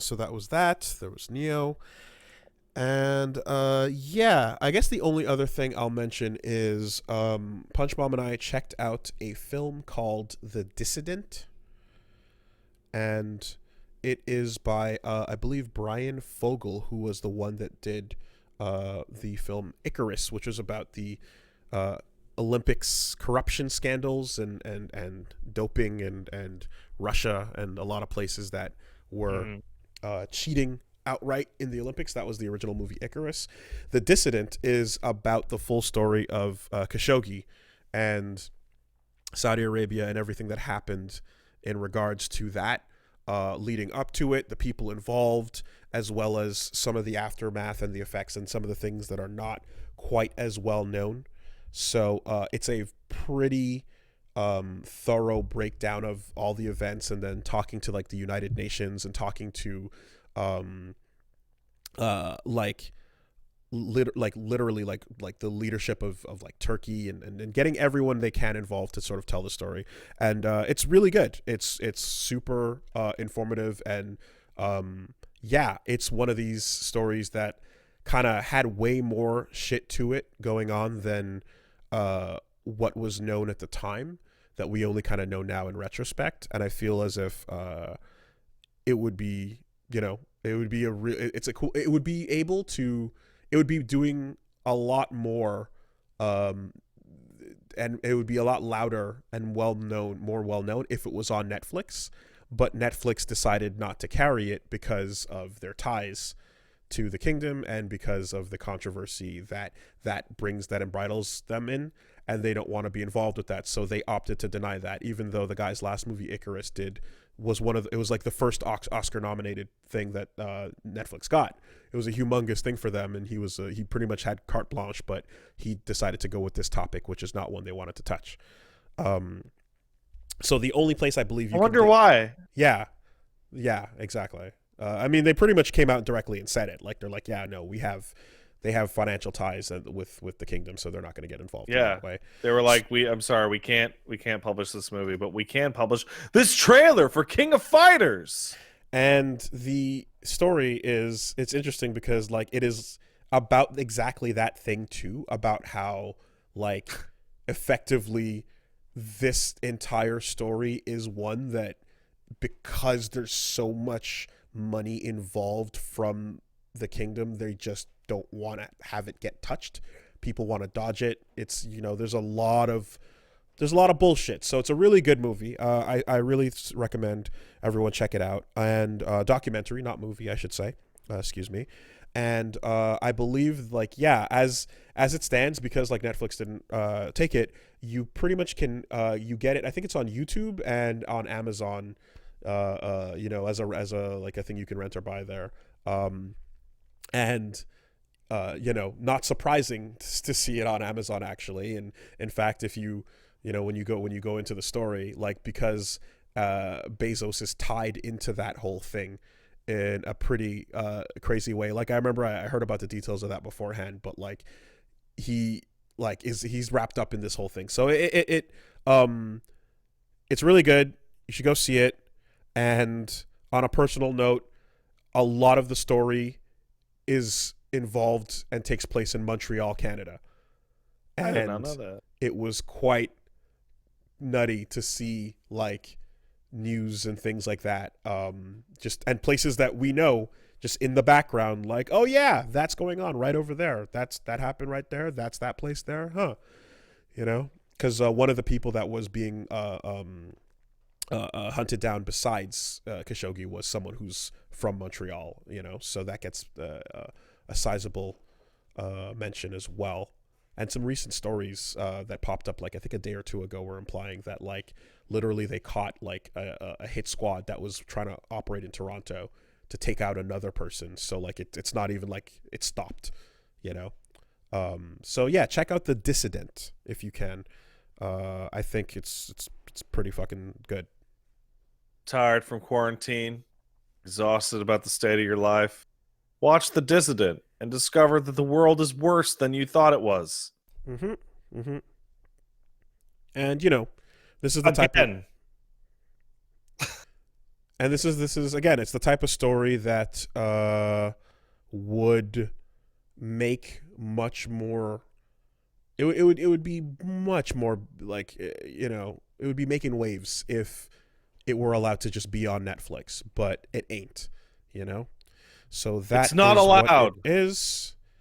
So that was that. There was Neo. And yeah, I guess the only other thing I'll mention is Punch Bomb and I checked out a film called The Dissident, and it is by I believe Brian Fogel, who was the one that did the film Icarus, which was about the uh, Olympics corruption scandals and doping and Russia and a lot of places that were cheating outright in the Olympics. That was the original movie Icarus. The Dissident is about the full story of Khashoggi and Saudi Arabia and everything that happened in regards to that, leading up to it, the people involved, as well as some of the aftermath and the effects and some of the things that are not quite as well known. So it's a pretty thorough breakdown of all the events, and then talking to like the United Nations and talking to um, like literally like the leadership of like Turkey and getting everyone they can involved to sort of tell the story. And it's really good. It's super informative, and yeah, it's one of these stories that kind of had way more shit to it going on than what was known at the time, that we only kind of know now in retrospect. And I feel as if it would be, it would be it would be able to, it would be doing a lot more, and it would be a lot louder and more well known if it was on Netflix. But Netflix decided not to carry it because of their ties to the kingdom and because of the controversy that brings, that embridles them in, and they don't want to be involved with that. So they opted to deny that, even though the guy's last movie Icarus was it was like the first Oscar nominated thing that Netflix got. It was a humongous thing for them, and he pretty much had carte blanche, but he decided to go with this topic, which is not one they wanted to touch. So the only place I believe I wonder why. Yeah, exactly. I mean, they pretty much came out directly and said it. Like, they're like, yeah, no, they have financial ties with the kingdom, so they're not going to get involved in that way. They were like, I'm sorry, we can't publish this movie, but we can publish this trailer for King of Fighters. And the story it's interesting because like it is about exactly that thing too, about how like effectively this entire story is one that, because there's so much money involved from the kingdom, they just don't want to have it get touched. People want to dodge it. It's, there's a lot of bullshit. So it's a really good movie. I really recommend everyone check it out. And documentary, not movie, I should say. Excuse me. And I believe, like, yeah, as it stands, because like Netflix didn't take it, you pretty much can you get it. I think it's on YouTube and on Amazon. As a like a thing you can rent or buy there. And not surprising to see it on Amazon actually. And in fact, if when you go into the story, like, because Bezos is tied into that whole thing in a pretty crazy way. Like, I remember I heard about the details of that beforehand, but like he's wrapped up in this whole thing. So it's really good. You should go see it. And on a personal note, a lot of the story is involved and takes place in Montreal, Canada. And I did not know that. It was quite nutty to see like news and things like that. And places that we know just in the background, like, oh yeah, that's going on right over there. That happened right there. That's that place there. Huh. Because one of the people that was being hunted down besides Khashoggi was someone who's from Montreal, so that gets a sizable mention as well. And some recent stories that popped up, like I think a day or two ago, were implying that like literally they caught like a hit squad that was trying to operate in Toronto to take out another person. So like it's not even like it stopped, So yeah, check out The Dissident if you can. I think it's pretty fucking good. Tired from quarantine, exhausted about the state of your life, watch The Dissident and discover that the world is worse than you thought it was. And this is the type of And this is again, it's the type of story that would make much more. It would be much more like it would be making waves if it were allowed to just be on Netflix, but it ain't. You know, so that It's not is what it allowed. is.